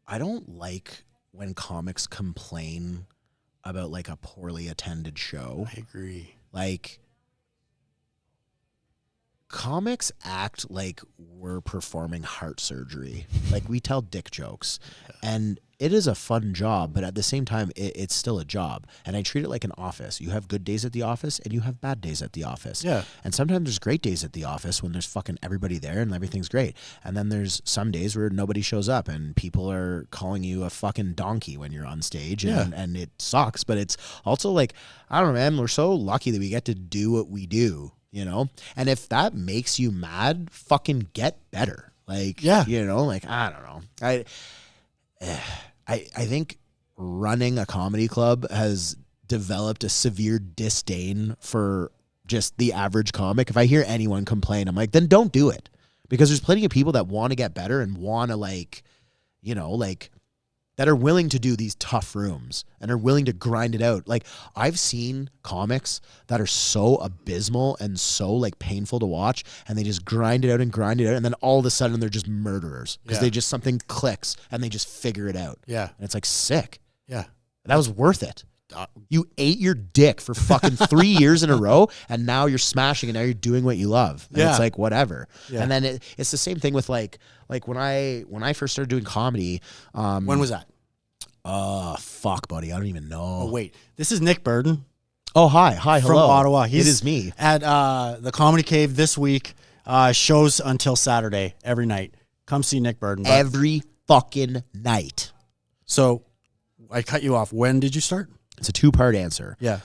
I don't like when comics complain about like a poorly attended show. I agree. Like, comics act like we're performing heart surgery. Like, we tell dick jokes, and it is a fun job, but at the same time, it's still a job. And I treat it like an office. You have good days at the office, and you have bad days at the office. Yeah. And sometimes there's great days at the office when there's fucking everybody there and everything's great. And then there's some days where nobody shows up and people are calling you a fucking donkey when you're on stage. And it sucks, but it's also like, I don't know, man, we're so lucky that we get to do what we do. You know, and if that makes you mad, fucking get better. Like, you know, like, I don't know. I think running a comedy club has developed a severe disdain for just the average comic. If I hear anyone complain, I'm like, then don't do it, because there's plenty of people that want to get better and want to, like, you know, like, that are willing to do these tough rooms and are willing to grind it out. Like, I've seen comics that are so abysmal and so like painful to watch, and they just grind it out, and then all of a sudden they're just murderers because they just, something clicks and they just figure it out. Yeah. And it's like, sick. Yeah. That was worth it. You ate your dick for fucking 3 years in a row, and now you're smashing, and now you're doing what you love. And it's like, whatever. Yeah. And then it's the same thing with like when I first started doing comedy. When was that? Fuck, buddy. I don't even know. Oh, wait. This is Nick Burden. Oh, hi. Hello. From Ottawa. It is me. At the Comedy Cave this week. Shows until Saturday every night. Come see Nick Burden. Every fucking night. So I cut you off. When did you start? It's a 2-part answer. Yeah.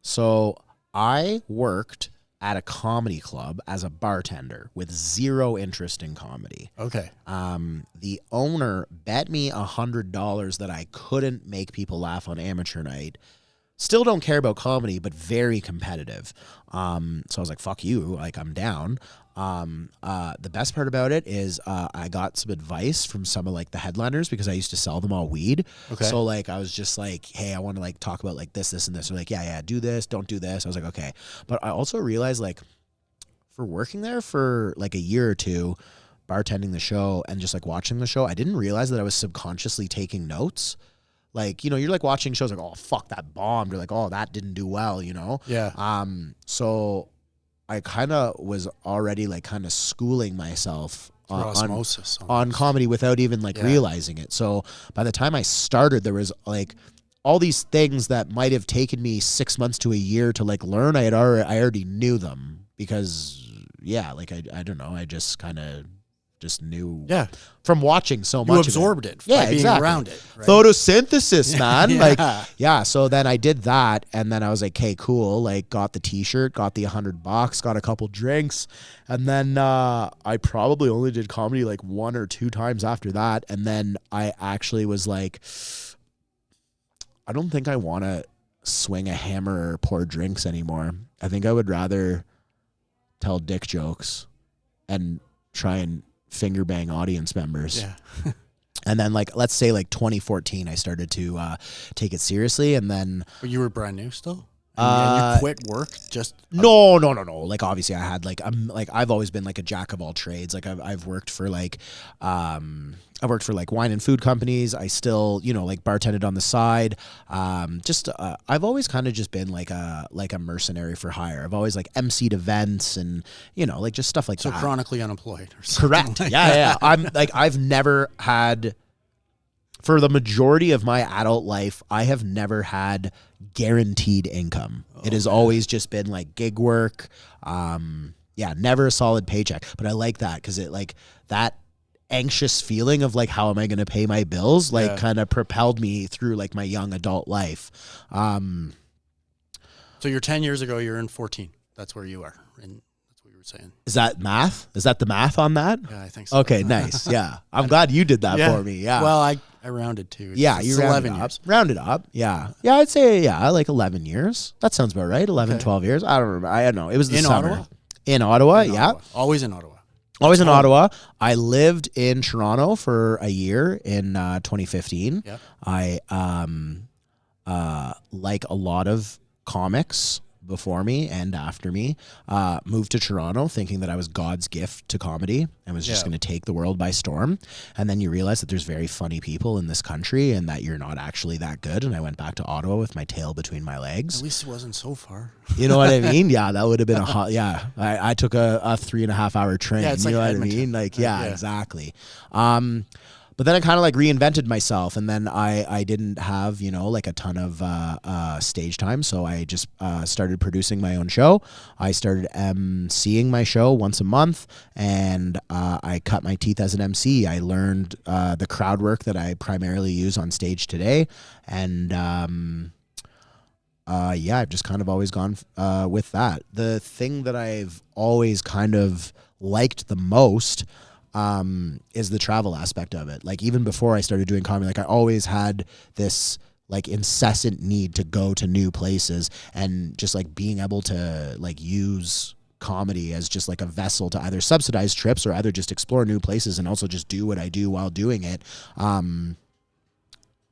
So I worked at a comedy club as a bartender with zero interest in comedy. Okay. The owner bet me $100 that I couldn't make people laugh on amateur night. Still don't care about comedy, but very competitive. So I was like, fuck you. Like, I'm down. The best part about it is I got some advice from some of like the headliners, because I used to sell them all weed. Okay. So like, I was just like, hey, I want to like talk about like this and this. They're like, yeah, do this, don't do this. I was like, okay. But I also realized, like, for working there for like a year or two, bartending the show and just like watching the show, I didn't realize that I was subconsciously taking notes. Like, you know, you're like watching shows like, oh, fuck, that bombed. Or like, oh, that didn't do well, you know? Yeah. So I kind of was already like kind of schooling myself on comedy without even like realizing it. So by the time I started, there was like all these things that might have taken me 6 months to a year to like learn. I already knew them because, like, I don't know. I just kind of just knew from watching so much. You absorbed it by being around it. Right? Photosynthesis, man. Like, so then I did that, and then I was like, okay, cool. Like, got the t-shirt, got the $100, got a couple drinks, and then I probably only did comedy like 1 or 2 times after that. And then I actually was like, I don't think I want to swing a hammer or pour drinks anymore. I think I would rather tell dick jokes and try and finger bang audience members. Yeah. And then, like, let's say like 2014, I started to take it seriously. And then, but you were brand new still? And you quit work just no. Like, obviously I had like, I've always been like a jack of all trades. Like, I've worked for like I've worked for like wine and food companies. I still, you know, like bartended on the side. I've always kind of just been like a mercenary for hire. I've always like emceed events and, you know, like just stuff like that. So chronically unemployed or something. Correct. Like yeah. I'm like, I've never had, for the majority of my adult life, I have never had guaranteed income. It has always just been like gig work. Never a solid paycheck. But I like that because it, like, that anxious feeling of like, how am I going to pay my bills, like, kind of propelled me through like my young adult life. So you're 10 years ago, you're in 14. That's where you are. And that's what you were saying. Is that math? Is that the math on that? Yeah, I think so. Okay, nice. Yeah. I'm glad you did that for me. Yeah. Well, I rounded too. Yeah, you rounded 11 years. Rounded up. Yeah. Yeah, I'd say, like 11 years. That sounds about right. 11, 12 years. I don't remember. I don't know. It was the summer. Ottawa? In Ottawa, yeah. Always in Ottawa. Always in Ottawa. I lived in Toronto for a year in 2015. Yeah. I, like a lot of comics, before me and after me, moved to Toronto thinking that I was God's gift to comedy and was just going to take the world by storm. And then you realize that there's very funny people in this country and that you're not actually that good. And I went back to Ottawa with my tail between my legs. At least it wasn't so far. You know what I mean? Yeah, that would have been a hot, I took a 3.5 hour train. Yeah, it's you know like what Edmonton. I mean? Like, yeah, exactly. But then I kind of like reinvented myself, and then I didn't have, like a ton of stage time. So I just started producing my own show. I started emceeing my show once a month, and I cut my teeth as an MC. I learned the crowd work that I primarily use on stage today. And I've just kind of always gone with that. The thing that I've always kind of liked the most is the travel aspect of it. Like even before I started doing comedy, like I always had this like incessant need to go to new places, and just like being able to like use comedy as just like a vessel to either subsidize trips or either just explore new places and also just do what I do while doing it.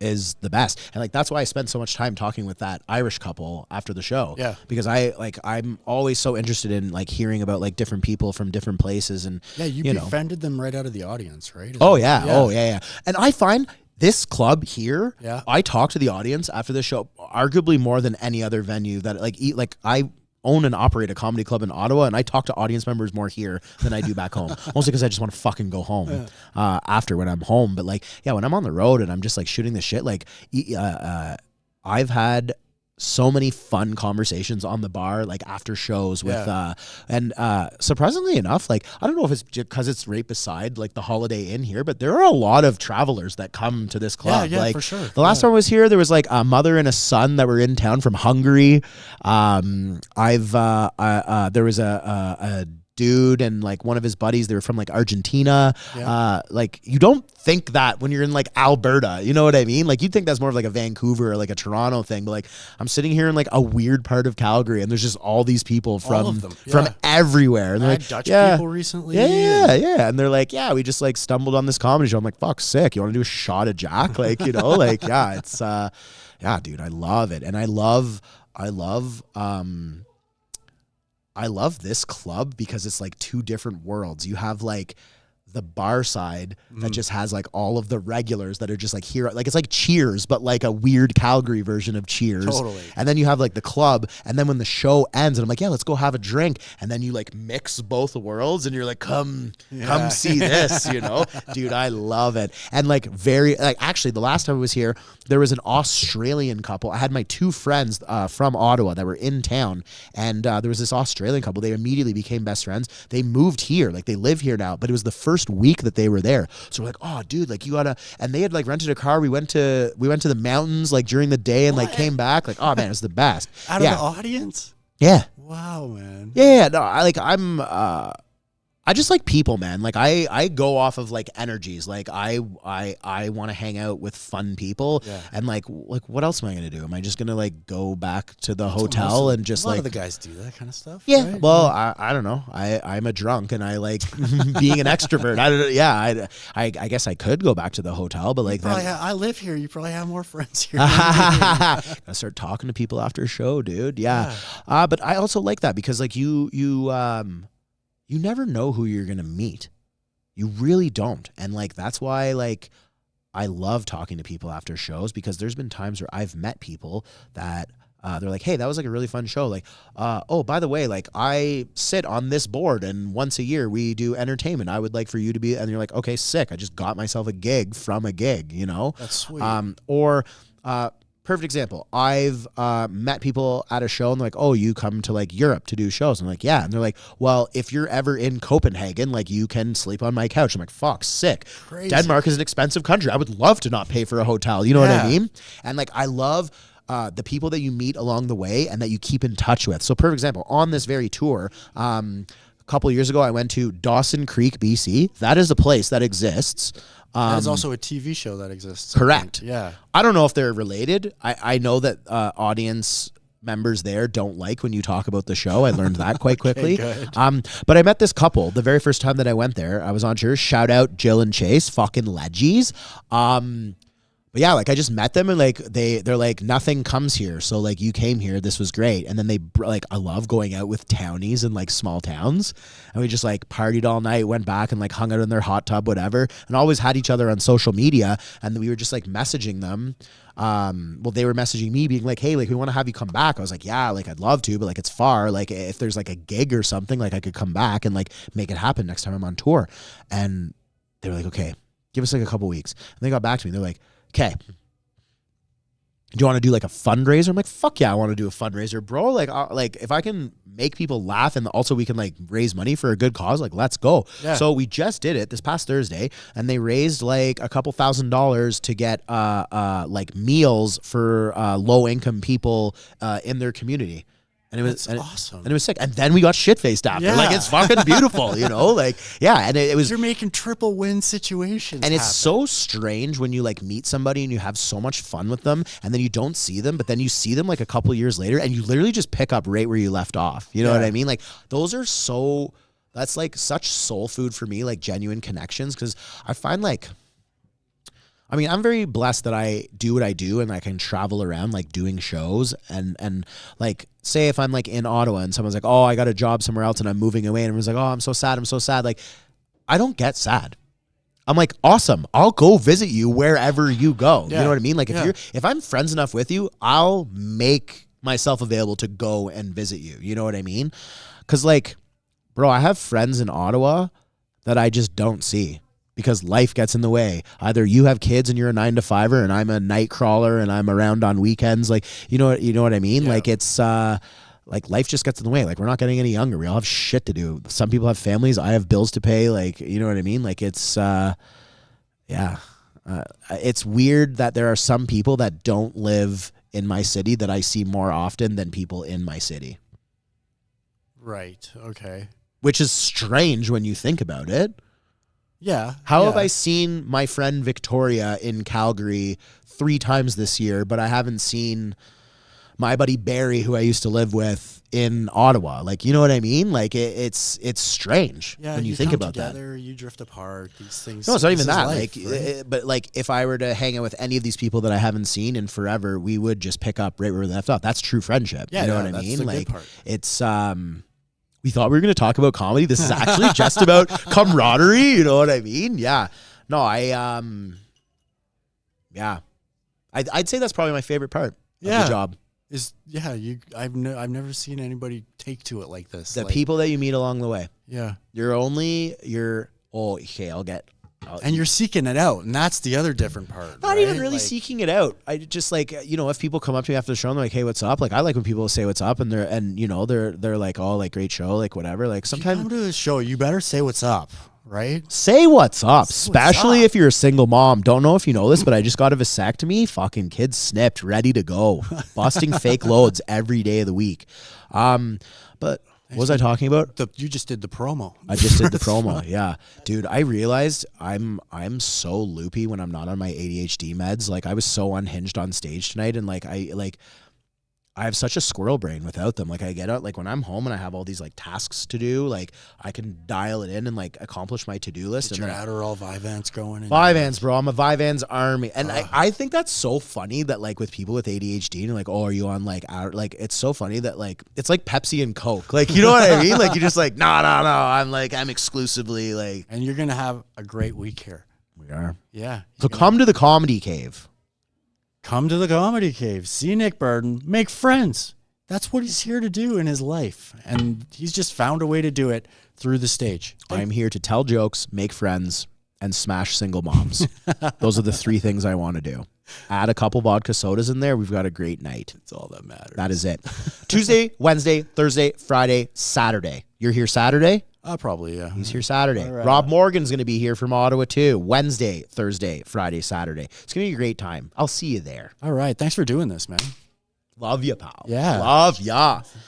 Is the best. And like that's why I spent so much time talking with that Irish couple after the show. Yeah. Because I'm always so interested in like hearing about like different people from different places, and you befriended them right out of the audience, right? Oh yeah. And I find this club here, I talk to the audience after the show arguably more than any other venue that I own and operate a comedy club in Ottawa, and I talk to audience members more here than I do back home. Mostly because I just want to fucking go home after when I'm home. But like, when I'm on the road and I'm just like shooting the shit, like I've had so many fun conversations on the bar, like after shows with, and surprisingly enough, like, I don't know if it's because it's right beside like the Holiday Inn here, but there are a lot of travelers that come to this club. Yeah, like, for sure. The last time I was here, there was like a mother and a son that were in town from Hungary. There was a dude and like one of his buddies, they were from like Argentina. Like you don't think that when you're in like Alberta, you know what I mean? Like you'd think that's more of like a Vancouver or like a Toronto thing, but like I'm sitting here in like a weird part of Calgary and there's just all these people from everywhere. And I they're had like, Dutch people recently. And they're like, we just like stumbled on this comedy show. I'm like, fuck, sick. You want to do a shot of Jack? Like, like, it's dude, I love it. And I love this club because it's like two different worlds. You have like the bar side that just has like all of the regulars that are just like here. Like it's like Cheers, but like a weird Calgary version of Cheers. Totally. And then you have like the club. And then when the show ends and I'm like, let's go have a drink. And then you like mix both worlds and you're like, come see this, Dude, I love it. And like actually the last time I was here, there was an Australian couple. I had my two friends from Ottawa that were in town, and there was this Australian couple. They immediately became best friends. They moved here, like they live here now, but it was the first week that they were there. So we're like, oh dude, like you gotta, and they had like rented a car. We went to the mountains like during the day and like came back. Like, oh man, it was the best. Out of the audience? Yeah. Wow, man. Yeah, no, I just like people, man. Like I go off of like energies. Like I want to hang out with fun people. Yeah. And like what else am I gonna do? Am I just gonna like go back to the hotel and just a lot like of the guys do that kind of stuff? Yeah. Right? Well, I don't know. I'm a drunk and I like being an extrovert. I don't know. Yeah. I guess I could go back to the hotel, but like I live here. You probably have more friends here. Gotta start talking to people after a show, dude. Yeah. But I also like that because like you never know who you're going to meet. You really don't. And like, that's why like I love talking to people after shows, because there's been times where I've met people that they're like, hey, that was like a really fun show. Like, oh, by the way, like I sit on this board and once a year we do entertainment. I would like for you to be, and you're like, okay, sick. I just got myself a gig from a gig, That's sweet. Perfect example. I've met people at a show and they're like, oh, you come to like Europe to do shows. And I'm like, yeah. And they're like, well, if you're ever in Copenhagen, like you can sleep on my couch. I'm like, fuck, sick. Crazy. Denmark is an expensive country. I would love to not pay for a hotel. You know what I mean? And like, I love the people that you meet along the way and that you keep in touch with. So perfect example, on this very tour, a couple of years ago, I went to Dawson Creek, BC. That is a place that exists. There's also a TV show that exists. Correct. Yeah. I don't know if they're related. I know that audience members there don't like when you talk about the show. I learned that quite quickly. Good. But I met this couple the very first time that I went there. I was on tour. Shout out Jill and Chase, fucking leggies. But yeah, like I just met them and like they're like, nothing comes here. So like you came here, this was great. And then like, I love going out with townies in like small towns, and we just like partied all night, went back and like hung out in their hot tub, whatever, and always had each other on social media. And we were just like messaging them. Well, they were messaging me being like, hey, like we want to have you come back. I was like, yeah, like I'd love to, but like it's far. Like if there's like a gig or something, like I could come back and like make it happen next time I'm on tour. And they were like, okay, give us like a couple weeks. And they got back to me. They're like, okay, do you want to do like a fundraiser? I'm like, fuck yeah, I want to do a fundraiser, bro. Like if I can make people laugh and also we can like raise money for a good cause, like let's go. Yeah. So we just did it this past Thursday, and they raised like a couple $1,000s to get like meals for low income people in their community. And it was awesome. And it was sick. And then we got shit-faced after. Yeah. Like, it's fucking beautiful, you know? Like, yeah. And it was... You're making triple win situations And it's so strange when you, like, meet somebody and you have so much fun with them, and then you don't see them, but then you see them, like, a couple years later, and you literally just pick up right where you left off. You know what I mean? Like, those are so... That's, like, such soul food for me, like, genuine connections, because I find, like... I mean, I'm very blessed that I do what I do and I can travel around like doing shows and like say if I'm like in Ottawa and someone's like, oh, I got a job somewhere else and I'm moving away, and everyone's like, oh, I'm so sad. Like, I don't get sad. I'm like, awesome, I'll go visit you wherever you go. Yeah. You know what I mean? Like if I'm friends enough with you, I'll make myself available to go and visit you. You know what I mean? Cause like, bro, I have friends in Ottawa that I just don't see, because life gets in the way. Either you have kids and you're a 9-to-5er and I'm a night crawler and I'm around on weekends. Like, you know what I mean? Yeah. Like it's, like life just gets in the way. Like we're not getting any younger. We all have shit to do. Some people have families. I have bills to pay. Like, you know what I mean? Like it's, it's weird that there are some people that don't live in my city that I see more often than people in my city. Right. Okay. Which is strange when you think about it. Yeah. How have I seen my friend Victoria in Calgary 3 times this year, but I haven't seen my buddy Barry, who I used to live with, in Ottawa? Like, you know what I mean? Like it's strange when you think about together, that. You drift apart. These things. No, it's not even that. Life, like, right? But like, if I were to hang out with any of these people that I haven't seen in forever, we would just pick up right where we left off. That's true friendship. Yeah, you know what I mean? Like, it's we thought we were going to talk about comedy. This is actually just about camaraderie. You know what I mean? Yeah. No, I'd say that's probably my favorite part of the job. I've never seen anybody take to it like this. The people that you meet along the way. Yeah. And you're seeking it out, and that's the other different part. Not even really seeking it out. I just like, you know, if people come up to me after the show and they're like, "Hey, what's up?" Like, I like when people say what's up, and they're like, "Oh, like great show," like whatever. Like sometimes come to the show, you better say what's up, right? Say what's up, especially if you're a single mom. Don't know if you know this, but I just got a vasectomy. Fucking kids snipped, ready to go, busting fake loads every day of the week. But. What was I talking about? You just did the promo. I just did the promo. Yeah. Dude, I realized I'm so loopy when I'm not on my ADHD meds. Like I was so unhinged on stage tonight, and I have such a squirrel brain without them. Like I get out, like when I'm home and I have all these like tasks to do, like I can dial it in and like accomplish my to-do list. Get your Adderall Vyvanse going. Vyvanse, bro. I'm a Vyvanse army. And I think that's so funny that like with people with ADHD and like, oh, are you on like, it's so funny that like, it's like Pepsi and Coke. Like, you know what I mean? Like you're just like, no. I'm exclusively like. And you're going to have a great week here. We are. Yeah. So come to the Comedy Cave. Come to the Comedy Cave. See Nick Burden. Make friends. That's what he's here to do in his life. And he's just found a way to do it through the stage. I'm here to tell jokes, make friends, and smash single moms. Those are the 3 things I want to do. Add a couple vodka sodas in there. We've got a great night. That's all that matters. That is it. Tuesday, Wednesday, Thursday, Friday, Saturday. You're here Saturday? Probably, yeah. He's here Saturday. Right. Rob Morgan's going to be here from Ottawa too. Wednesday, Thursday, Friday, Saturday. It's going to be a great time. I'll see you there. All right. Thanks for doing this, man. Love ya, pal. Yeah. Love ya.